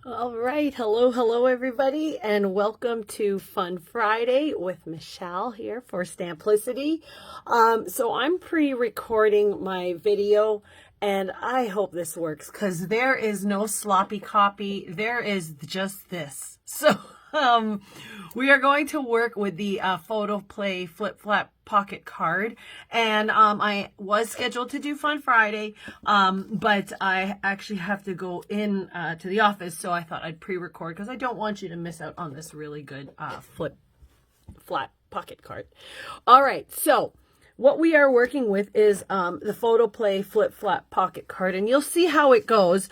All right. Hello, everybody, and welcome to Fun Friday with Michelle here for Stamplicity. So I'm pre-recording my video, and I hope this works because there is no sloppy copy. There is just this. So we are going to work with the PhotoPlay Flip Flap Pocket Card, and I was scheduled to do Fun Friday, but I actually have to go in to the office, so I thought I'd pre-record because I don't want you to miss out on this really good flip flat pocket card. All right, so what we are working with is the PhotoPlay Flip Flap Pocket Card, and you'll see how it goes.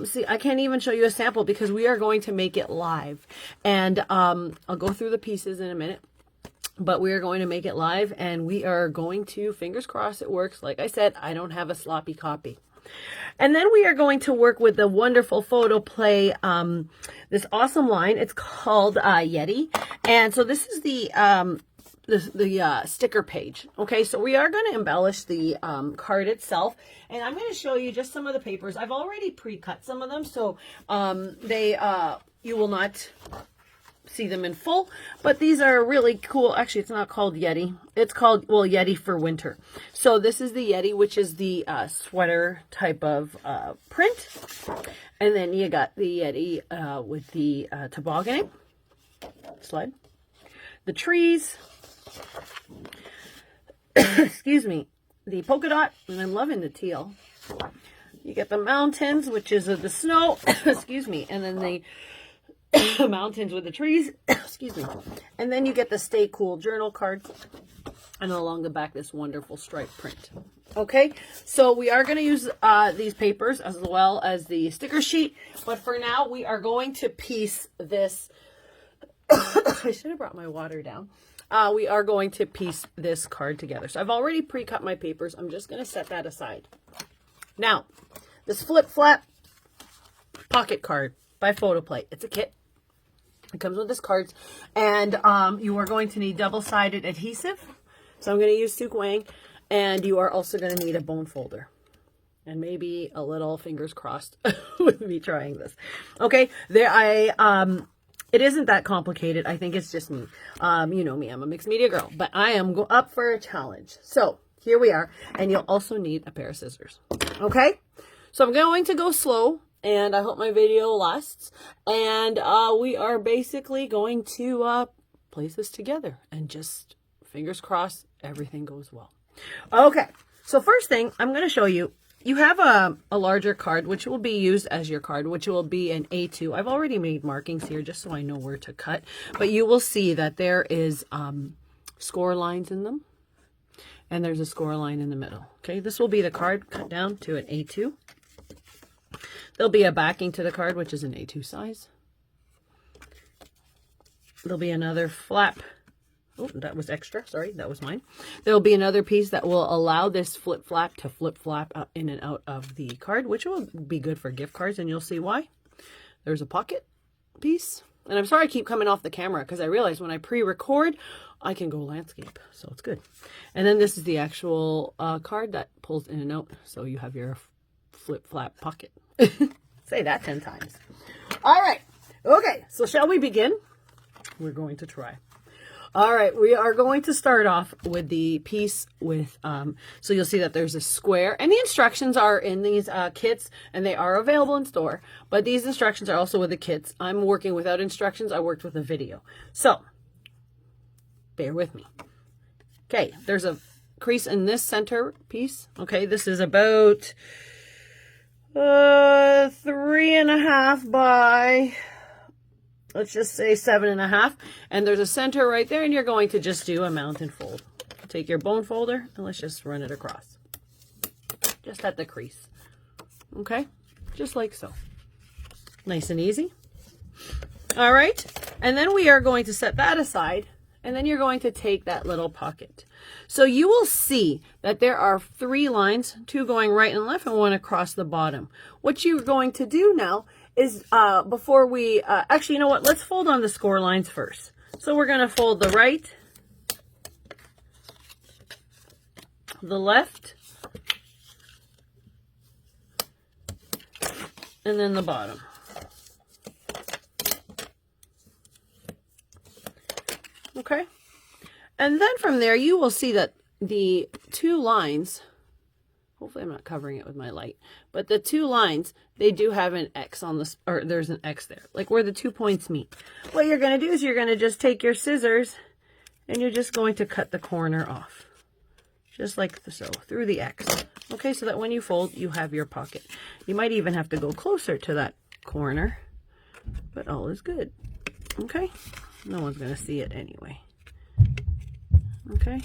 See, I can't even show you a sample because we are going to make it live, and I'll go through the pieces in a minute. But we are going to make it live, and we are going to, fingers crossed it works. Like I said, I don't have a sloppy copy. And then we are going to work with the wonderful PhotoPlay, this awesome line. It's called Yeti. And so this is the sticker page. Okay, so we are going to embellish the card itself. And I'm going to show you just some of the papers. I've already pre-cut some of them, so you will not see them in full, but these are really cool. Actually, it's not called Yeti. It's called, well, Yeti for winter. So this is the Yeti, which is the sweater type of print. And then you got the Yeti with the tobogganing sled, the trees, excuse me, the polka dot, and I'm loving the teal. You get the mountains, which is the snow, excuse me, and then the mountains with the trees, excuse me, and then you get the Stay Cool journal card, and along the back this wonderful stripe print. Okay, so we are going to use these papers as well as the sticker sheet, but for now we are going to piece this. I should have brought my water down. We are going to piece this card together. So I've already pre-cut my papers. I'm just going to set that aside. Now, this Flip Flap Pocket Card by PhotoPlay. It's a kit. It comes with this cards, and you are going to need double-sided adhesive. So I'm going to use Suk Wang, and you are also going to need a bone folder, and maybe a little fingers crossed with me trying this. Okay, it isn't that complicated. I think it's just me. You know me, I'm a mixed media girl, but I am up for a challenge. So here we are, and you'll also need a pair of scissors. Okay, so I'm going to go slow, and I hope my video lasts. And we are basically going to place this together and just fingers crossed everything goes well. Okay, so first thing I'm going to show you, you have a larger card, which will be used as your card, which will be an A2. I've already made markings here just so I know where to cut. But you will see that there is score lines in them. And there's a score line in the middle. Okay, this will be the card cut down to an A2. There'll be a backing to the card, which is an A2 size. There'll be another flap. Oh, that was extra. Sorry, that was mine. There'll be another piece that will allow this flip flap to flip flap in and out of the card, which will be good for gift cards, and you'll see why. There's a pocket piece. And I'm sorry I keep coming off the camera because I realize when I pre-record, I can go landscape. So it's good. And then this is the actual card that pulls in and out. So you have your flip flap pocket. Say that 10 times. All right. Okay. So shall we begin? We're going to try. All right. We are going to start off with the piece with, so you'll see that there's a square, and the instructions are in these kits, and they are available in store, but these instructions are also with the kits. I'm working without instructions. I worked with a video. So bear with me. Okay. There's a crease in this center piece. Okay. This is about 3.5 by, let's just say 7.5, and there's a center right there, and you're going to just do a mountain fold. Take your bone folder and let's just run it across, just at the crease. Okay, just like so, nice and easy. All right, and then we are going to set that aside, and then you're going to take that little pocket. So you will see that there are 3 lines, 2 going right and left and 1 across the bottom. What you're going to do now is before we, actually, you know what? Let's fold on the score lines first. So we're going to fold the right, the left, and then the bottom. Okay. And then from there, you will see that the two lines, hopefully I'm not covering it with my light, but the two lines, they do have an X on this, or there's an X there, like where the 2 points meet. What you're going to do is you're going to just take your scissors and you're just going to cut the corner off. Just like so, through the X. Okay, so that when you fold, you have your pocket. You might even have to go closer to that corner, but all is good. Okay, no one's going to see it anyway. Okay,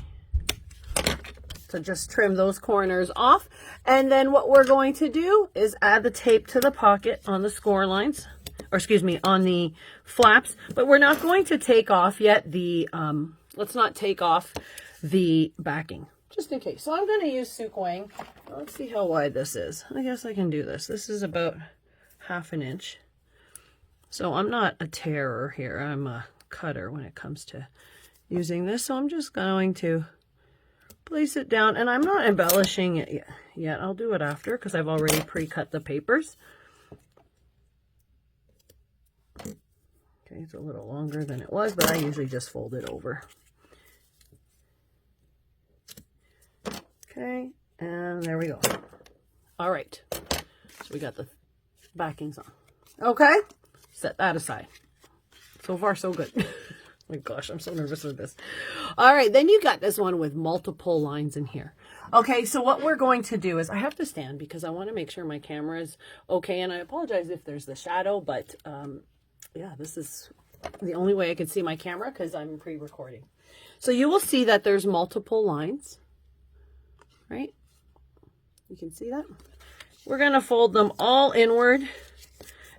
so just trim those corners off. And then what we're going to do is add the tape to the pocket on the score lines, or excuse me, on the flaps. But we're not going to take off yet the, let's not take off the backing, just in case. So I'm going to use Sukwang. Let's see how wide this is. I guess I can do this. This is about 1/2 inch. So I'm not a tearer here. I'm a cutter when it comes to using this. So I'm just going to place it down, and I'm not embellishing it yet. I'll do it after because I've already pre-cut the papers. Okay, it's a little longer than it was, but I usually just fold it over. Okay, and there we go. All right, so we got the backings on. Okay, set that aside. So far, so good. Oh my gosh, I'm so nervous with this. All right, then you got this one with multiple lines in here. Okay, so what we're going to do is, I have to stand because I want to make sure my camera is okay, and I apologize if there's the shadow, but yeah, this is the only way I can see my camera because I'm pre-recording. So you will see that there's multiple lines, right? You can see that? We're going to fold them all inward,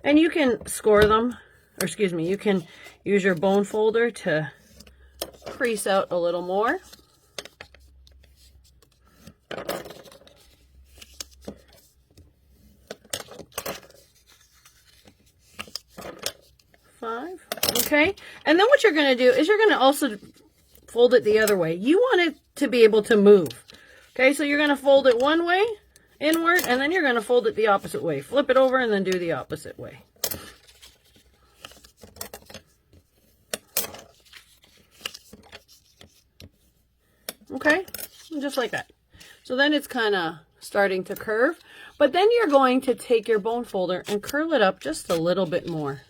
and you can score them, or excuse me, you can use your bone folder to crease out a little more. Five. Okay. And then what you're going to do is you're going to also fold it the other way. You want it to be able to move. Okay. So you're going to fold it one way inward, and then you're going to fold it the opposite way. Flip it over and then do the opposite way. Okay. Just like that. So then it's kind of starting to curve, but then you're going to take your bone folder and curl it up just a little bit more.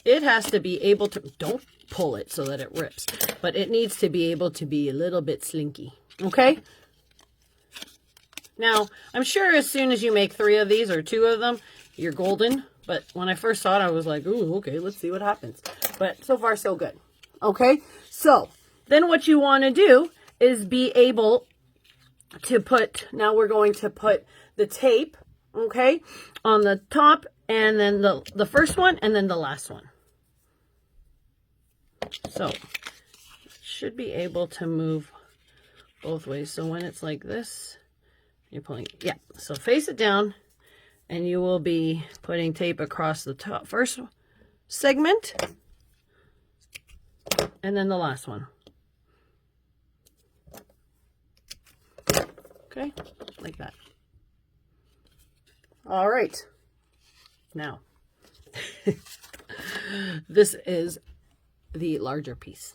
It has to be able to, don't pull it so that it rips, but it needs to be able to be a little bit slinky. Okay. Now, I'm sure as soon as you make 3 of these or 2 of them, you're golden. But when I first saw it, I was like, ooh, okay, let's see what happens. But so far, so good. Okay. So then what you want to do is be able to put, now we're going to put the tape, okay, on the top, and then the first one, and then the last one. So it should be able to move both ways. So when it's like this, you're pulling, yeah. So face it down, and you will be putting tape across the top first segment, and then the last one. Okay, like that. All right. Now, this is the larger piece.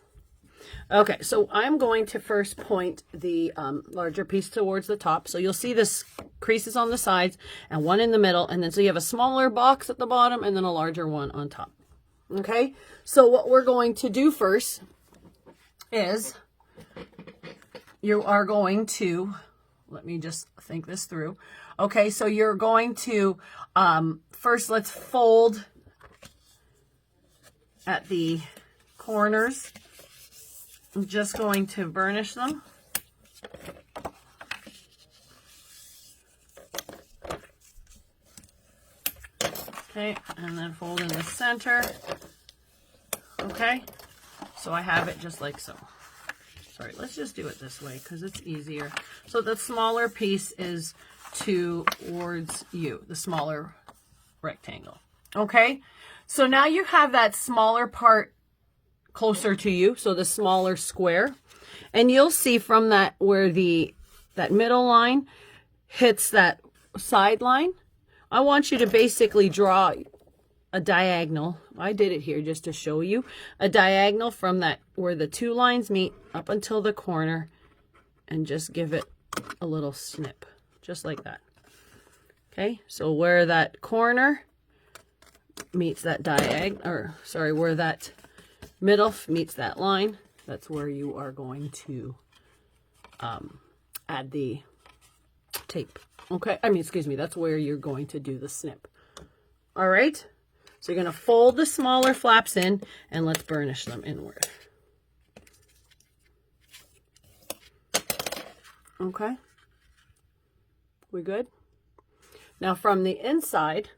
Okay, so I'm going to first point the larger piece towards the top. So you'll see this creases on the sides and one in the middle. And then so you have a smaller box at the bottom and then a larger one on top. Okay, so what we're going to do first is you are going to, let me just think this through. Okay, so you're going to, first let's fold at the corners. I'm just going to burnish them. Okay, and then fold in the center. Okay, so I have it just like so. Sorry, let's just do it this way because it's easier. So the smaller piece is towards you, the smaller rectangle. Okay, so now you have that smaller part closer to you, so the smaller square, and you'll see from that where that middle line hits that side line, I want you to basically draw a diagonal. I did it here just to show you. A diagonal from that where the two lines meet up until the corner, and just give it a little snip, just like that. Okay, so where that corner meets that diagonal, or sorry, where that middle meets that line, that's where you are going to add the tape. Okay, excuse me, that's where you're going to do the snip. All right, so you're going to fold the smaller flaps in, and let's burnish them inward. Okay, we good? Now from the inside,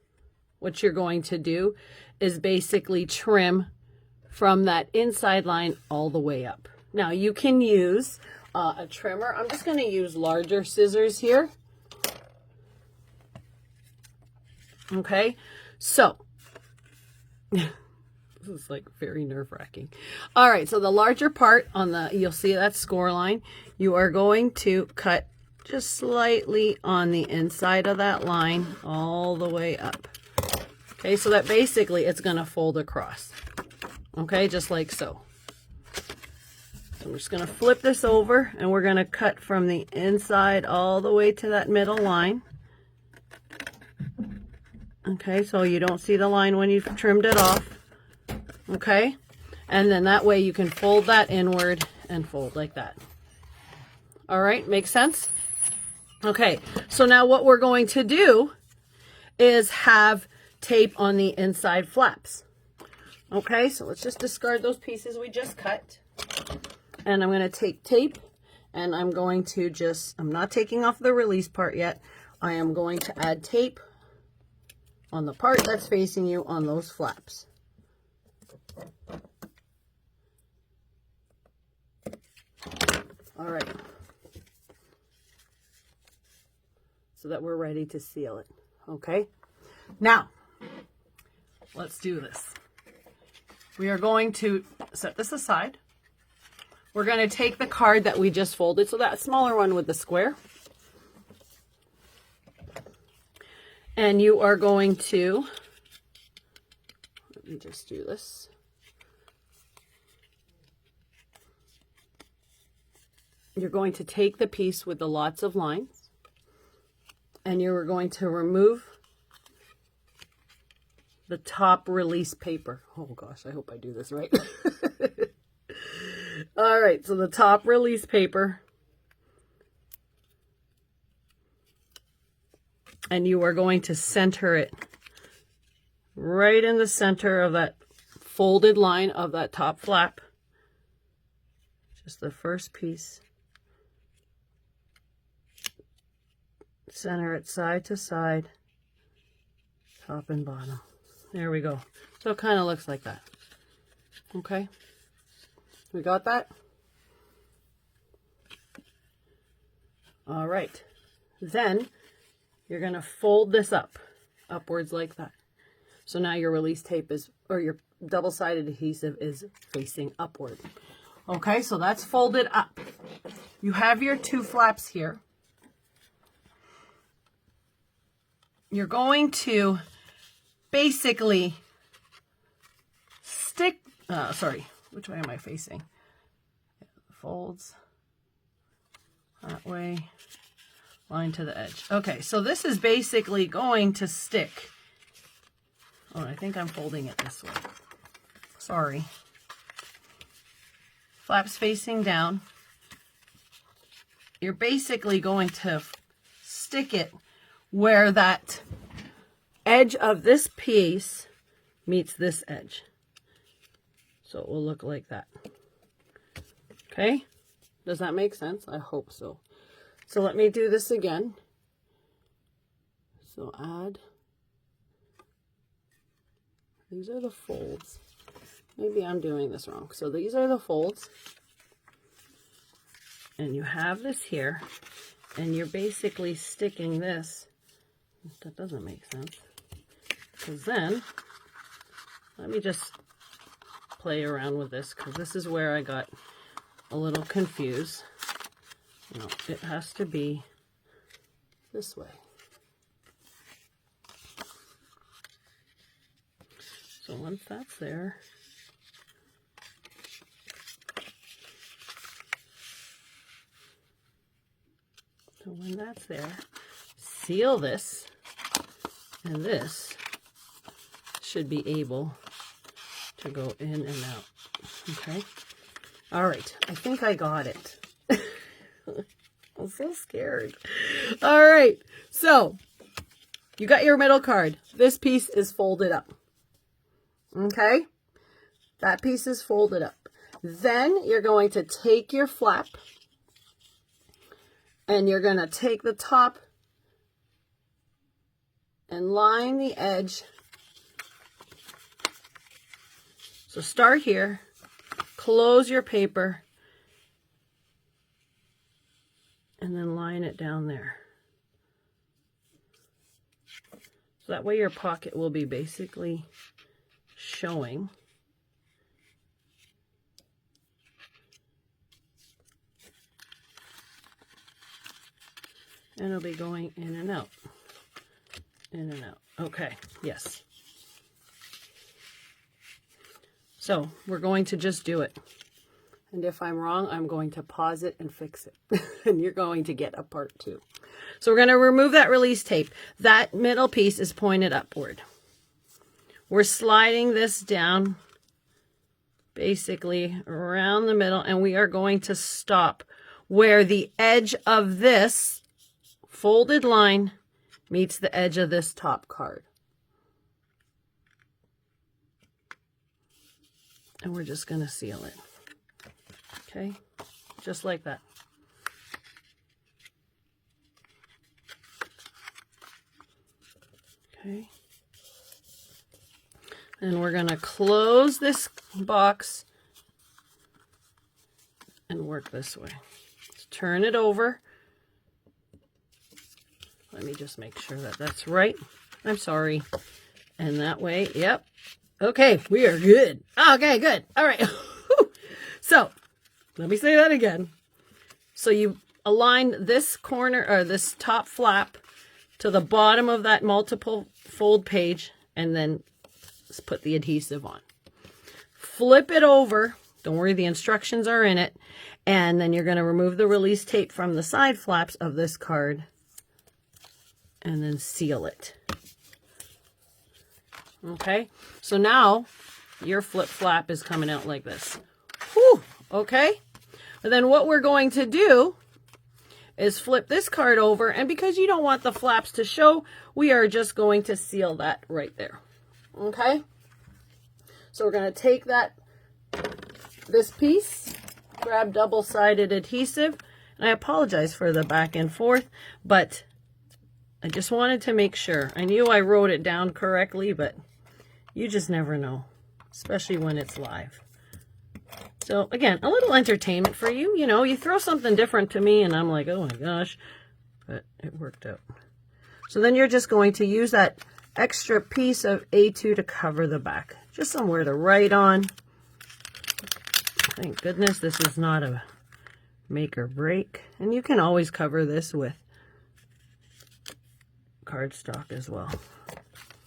what you're going to do is basically trim from that inside line all the way up. Now you can use a trimmer. I'm just going to use larger scissors here. Okay, so this is like very nerve-wracking. All right, so the larger part on the, you'll see that score line, you are going to cut just slightly on the inside of that line all the way up. Okay, so that basically it's going to fold across. Okay, just like so. So I'm just going to flip this over, and we're going to cut from the inside all the way to that middle line. Okay, so you don't see the line when you've trimmed it off. Okay, and then that way you can fold that inward and fold like that. All right, makes sense? Okay, so now what we're going to do is have tape on the inside flaps. Okay, so let's just discard those pieces we just cut. And I'm going to take tape, and I'm going to just, I'm not taking off the release part yet. I am going to add tape on the part that's facing you on those flaps. All right. So that we're ready to seal it. Okay. Now, let's do this. We are going to set this aside. We're going to take the card that we just folded, so that smaller one with the square. And you are going to, let me just do this. You're going to take the piece with the lots of lines, and you're going to remove the top release paper. Oh gosh, I hope I do this right. All right, so the top release paper. And you are going to center it right in the center of that folded line of that top flap. Just the first piece. Center it side to side, top and bottom. There we go. So it kind of looks like that. Okay. We got that? All right. Then you're going to fold this up, upwards like that. So now your release tape is, or your double-sided adhesive is facing upward. Okay, so that's folded up. You have your two flaps here. You're going to basically stick, sorry, which way am I facing? Folds that way. Line to the edge. Okay, so this is basically going to stick. Oh, I think I'm folding it this way. Sorry. Flaps facing down. You're basically going to stick it where that edge of this piece meets this edge. So it will look like that. Okay? Does that make sense? I hope so. So let me do this again. So add, these are the folds. Maybe I'm doing this wrong. So these are the folds. And you have this here. And you're basically sticking this. That doesn't make sense. Because then, let me just play around with this, because this is where I got a little confused. No, it has to be this way. So once that's there, seal this, and this should be able to go in and out. Okay. All right. I think I got it. I'm so scared. All right. So you got your middle card. This piece is folded up. Okay. That piece is folded up. Then you're going to take your flap and you're going to take the top and line the edge. So start here, close your paper, and then line it down there. So that way your pocket will be basically showing. And it'll be going in and out, in and out. Okay, yes. So we're going to just do it. And if I'm wrong, I'm going to pause it and fix it. And you're going to get a part 2. So we're going to remove that release tape. That middle piece is pointed upward. We're sliding this down basically around the middle, and we are going to stop where the edge of this folded line meets the edge of this top card. And we're just going to seal it. Okay, just like that. Okay. And we're going to close this box and work this way. Let's turn it over. Let me just make sure that that's right. I'm sorry. And that way, yep. Okay, we are good. Okay, good. All right. So, let me say that again. So you align this corner, or this top flap, to the bottom of that multiple fold page, and then put the adhesive on. Flip it over. Don't worry, the instructions are in it. And then you're going to remove the release tape from the side flaps of this card, and then seal it. Okay, so now your flip flap is coming out like this. Whew, okay. And then what we're going to do is flip this card over, and because you don't want the flaps to show, we are just going to seal that right there. Okay, so we're going to take this piece, grab double-sided adhesive, and I apologize for the back and forth, but I just wanted to make sure. I knew I wrote it down correctly, but you just never know, especially when it's live. So again, a little entertainment for you. You know, you throw something different to me and I'm like, oh my gosh, but it worked out. So then you're just going to use that extra piece of A2 to cover the back. Just somewhere to write on. Thank goodness this is not a make or break. And you can always cover this with cardstock as well.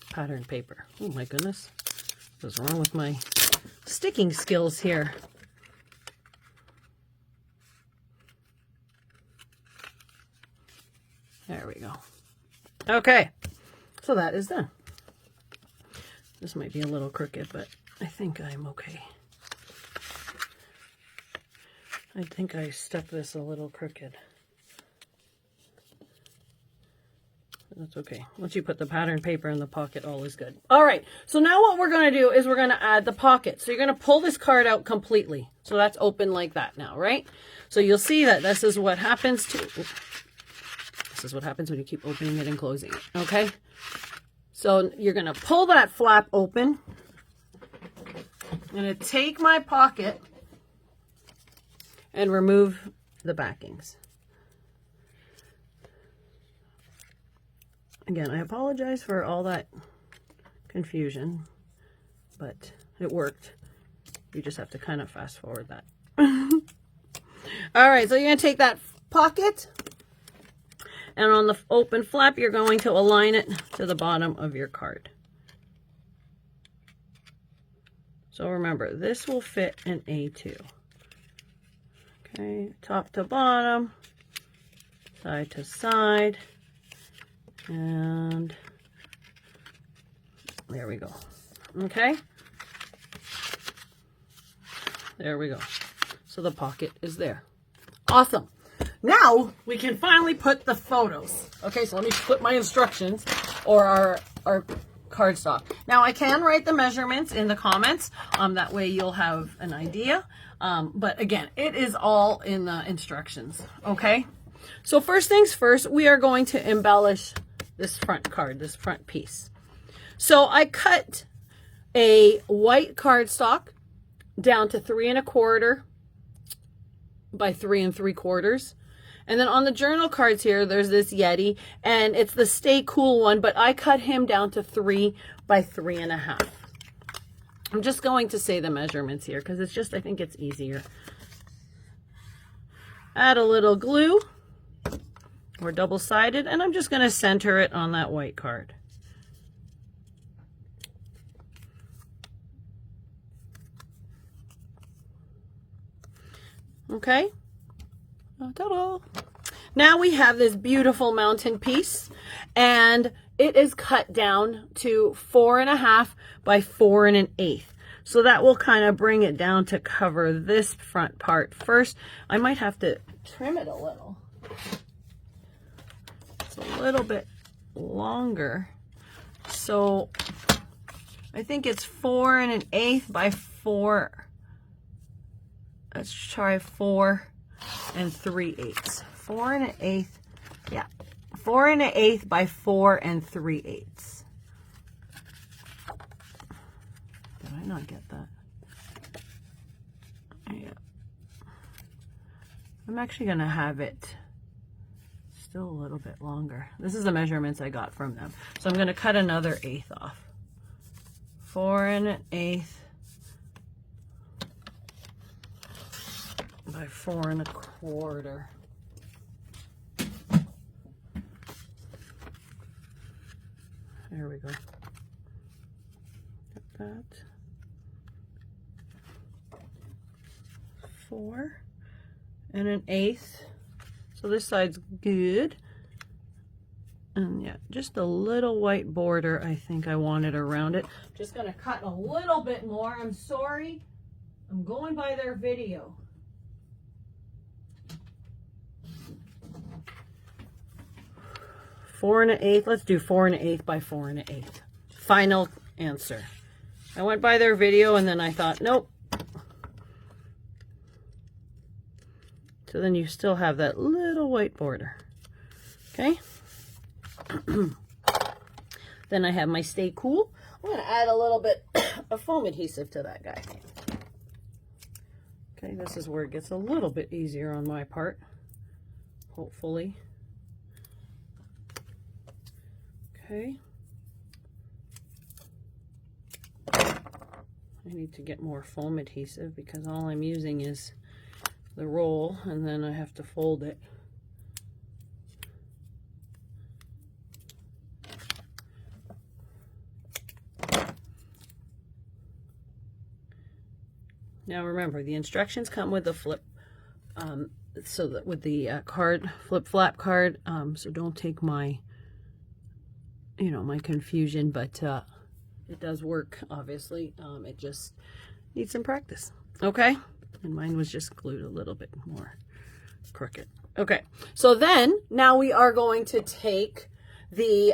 Pattern paper. Oh my goodness. What's wrong with my sticking skills here? There we go. Okay, so that is done. This might be a little crooked, but I think I'm okay. I think I stuck this a little crooked. That's okay. Once you put the pattern paper in the pocket, all is good. All right, so now what we're going to do is we're going to add the pocket. So you're going to pull this card out completely. So that's open like that now, right? So you'll see that this is what happens to... This is what happens when you keep opening it and closing it, okay? So you're going to pull that flap open. I'm going to take my pocket and remove the backings. Again, I apologize for all that confusion, but it worked. You just have to kind of fast forward that. All right, so you're going to take that pocket, and on the open flap, you're going to align it to the bottom of your card. So remember, this will fit an A2. Okay, top to bottom, side to side, and there we go. Okay, there we go. So the pocket is there. Awesome. Now we can finally put the photos. Okay, so let me put my instructions or our cardstock. Now I can write the measurements in the comments. That way you'll have an idea. But again, it is all in the instructions. Okay. So first things first, we are going to embellish this front card, this front piece. So I cut a white cardstock down to 3 1/4 by 3 3/4. And then on the journal cards here, there's this Yeti, and it's the Stay Cool one, but I cut him down to 3 by 3 1/2. I'm just going to say the measurements here because it's just, I think it's easier. Add a little glue or double-sided, and I'm just going to center it on that white card. Okay. Ta-da! Now we have this beautiful mountain piece, and it is cut down to 4 1/2 by 4 1/8. So that will kind of bring it down to cover this front part first. I might have to trim it a little. It's a little bit longer. So I think it's 4 1/8 by 4. Let's try 4 3/8. 4 1/8. Yeah. 4 1/8 by 4 3/8. Did I not get that? Yeah. I'm actually going to have it still a little bit longer. This is the measurements I got from them. So I'm going to cut another 1/8 off. 4 1/8 by 4 1/4. There we go. Got that. 4 1/8. So this side's good. And yeah, just a little white border I think I wanted around it. Just gonna cut a little bit more. I'm sorry. I'm going by their video. Four and 1/8. Let's do 4 1/8 by 4 1/8. Final answer. I went by their video and then I thought, nope. So then you still have that little white border. Okay. Then I have my Stay Cool. I'm going to add a little bit of foam adhesive to that guy. Okay, this is where it gets a little bit easier on my part. Hopefully. Okay. I need to get more foam adhesive because all I'm using is the roll and then I have to fold it. Now remember, the instructions come with the flip, so that with the card, flip flap card, so don't take my, my confusion, but it does work, obviously. It just needs some practice, okay? And mine was just glued a little bit more crooked. Okay, so then, now we are going to take the,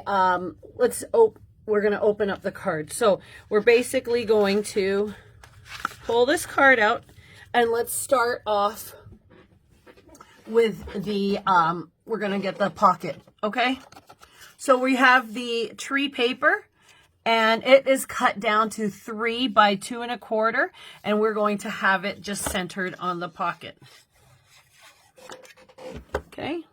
we're going to open up the card. So we're basically going to pull this card out, and let's start off with the, we're going to get the pocket, okay? So we have the tree paper, and it is cut down to 3 by 2 1/4, and we're going to have it just centered on the pocket. Okay.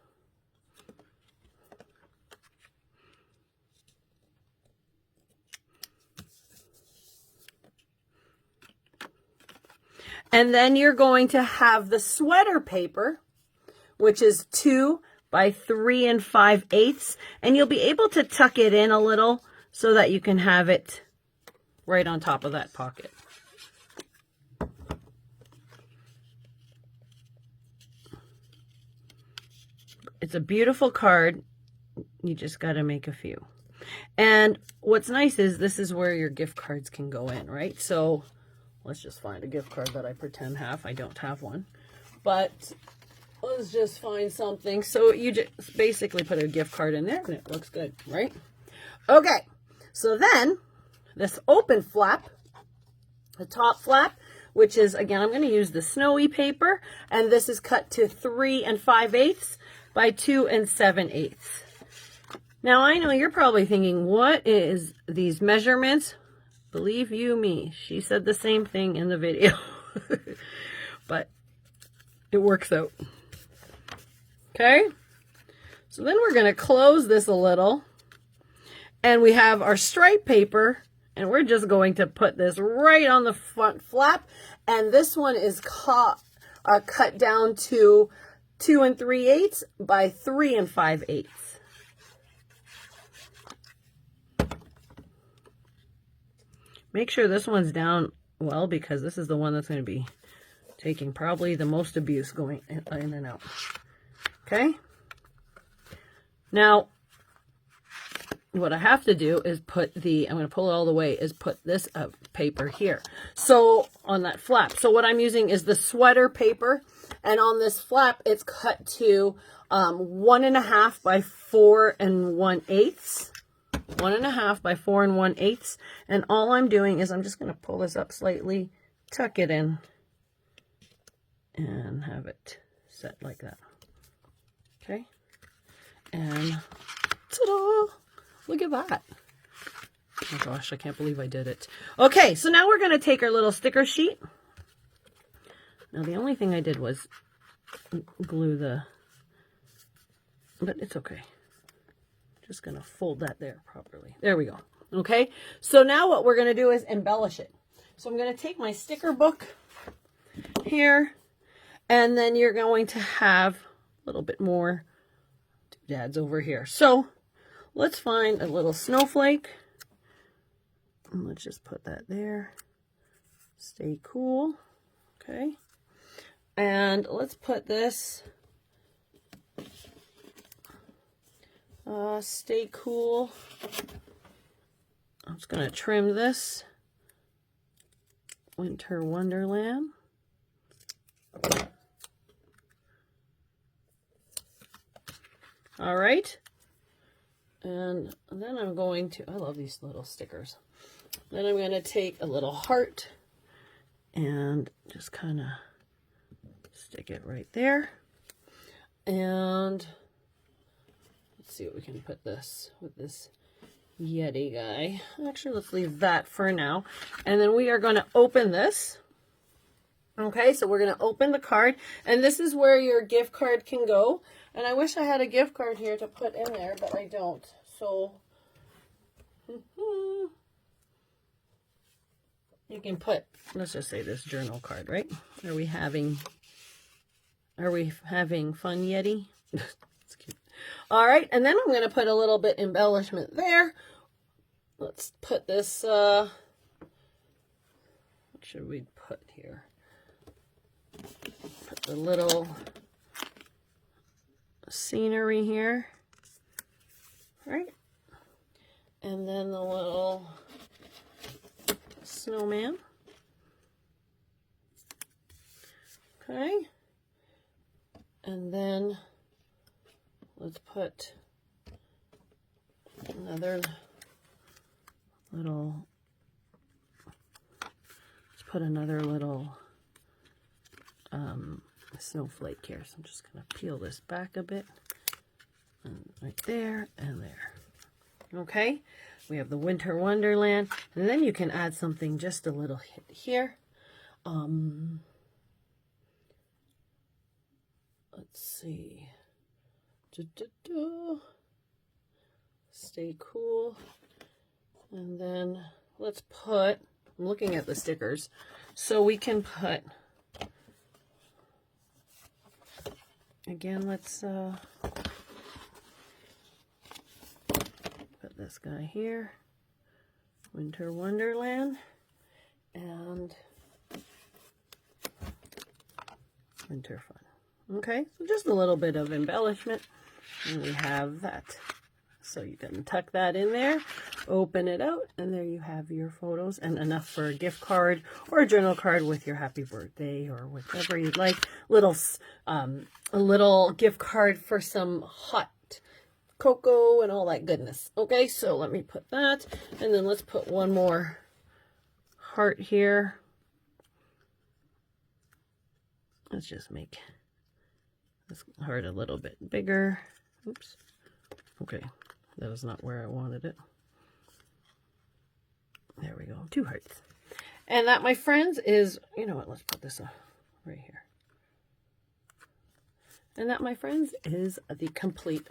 And then you're going to have the sweater paper, which is 2 by 3 5/8, and you'll be able to tuck it in a little so that you can have it right on top of that pocket. it's a beautiful card. You just got to make a few. And what's nice is this is where your gift cards can go in, right? So let's just find a gift card that I pretend have. I don't have one. But let's just find something. So you just basically put a gift card in there and it looks good, right? Okay. So then this open flap, the top flap, which is, again, I'm going to use the snowy paper. And this is cut to 3 5/8 by 2 7/8. Now, I know you're probably thinking, what is these measurements? Believe you me, she said the same thing in the video. But it works out. Okay? So then we're going to close this a little. And we have our stripe paper. And we're just going to put this right on the front flap. And this one is cut down to 2 3/8 by 3 5/8. Make sure this one's down well, because this is the one that's going to be taking probably the most abuse going in and out. Okay? Now, what I have to do is put the, I'm going to pull it all the way, is put this paper here. So, on that flap. So, what I'm using is the sweater paper. And on this flap, it's cut to 1.5 by 4 1/8. 1.5 by 4 1/8. And all I'm doing is I'm just going to pull this up slightly, tuck it in, and have it set like that. Okay? And ta-da! Look at that. Oh gosh, I can't believe I did it. Okay, so now we're going to take our little sticker sheet. Now the only thing I did was glue the, but it's okay. Just going to fold that there properly. There we go. Okay, so now what we're going to do is embellish it. So I'm going to take my sticker book here, and then you're going to have a little bit more doodads over here. So let's find a little snowflake. And let's just put that there. Stay cool. Okay. And let's put this stay cool. I'm just going to trim this Winter Wonderland. All right. And then I'm going to, I love these little stickers. Then I'm going to take a little heart and just kind of stick it right there. And let's see what we can put this with this Yeti guy. Actually, let's leave that for now. And then we are going to open this. Okay, so we're going to open the card. And this is where your gift card can go. And I wish I had a gift card here to put in there, but I don't. So, you can put, let's just say this journal card, right? Are we having fun, Yeti? It's cute. All right, and then I'm going to put a little bit embellishment there. Let's put this, what should we put here? Put the little scenery here, right? And then the little snowman. Okay. And then let's put another little, snowflake here. So I'm just going to peel this back a bit. And right there and there. Okay, we have the Winter Wonderland, and then you can add something just a little hit here. Let's see. Stay cool. And then let's put, I'm looking at the stickers, so we can put, again, let's put this guy here, Winter Wonderland, and Winter Fun. Okay, so just a little bit of embellishment. And we have that. So you can tuck that in there, open it out, and there you have your photos, and enough for a gift card or a journal card with your happy birthday or whatever you'd like. A little gift card for some hot cocoa and all that goodness. Okay, so let me put that, and then let's put one more heart here. Let's just make this heart a little bit bigger. Oops. Okay, that is not where I wanted it. There we go, 2 hearts. And that, my friends, is, you know what, let's put this right here. And that, my friends, is the complete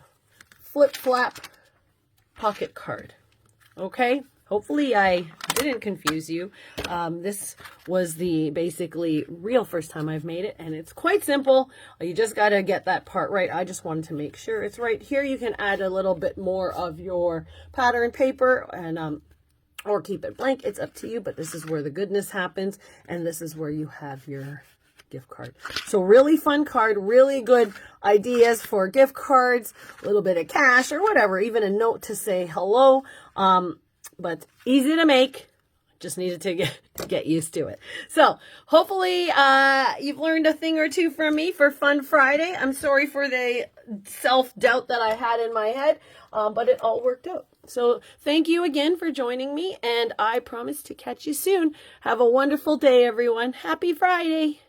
flip-flap pocket card. Okay, hopefully I didn't confuse you. This was the basically real first time I've made it, and it's quite simple. You just got to get that part right. I just wanted to make sure it's right. Here you can add a little bit more of your pattern paper and or keep it blank. It's up to you, but this is where the goodness happens, and this is where you have your gift card. So really fun card, really good ideas for gift cards, a little bit of cash or whatever, even a note to say hello. But easy to make. Just needed to get used to it. So hopefully you've learned a thing or two from me for Fun Friday. I'm sorry for the self-doubt that I had in my head, but it all worked out. So thank you again for joining me, and I promise to catch you soon. Have a wonderful day, everyone. Happy Friday.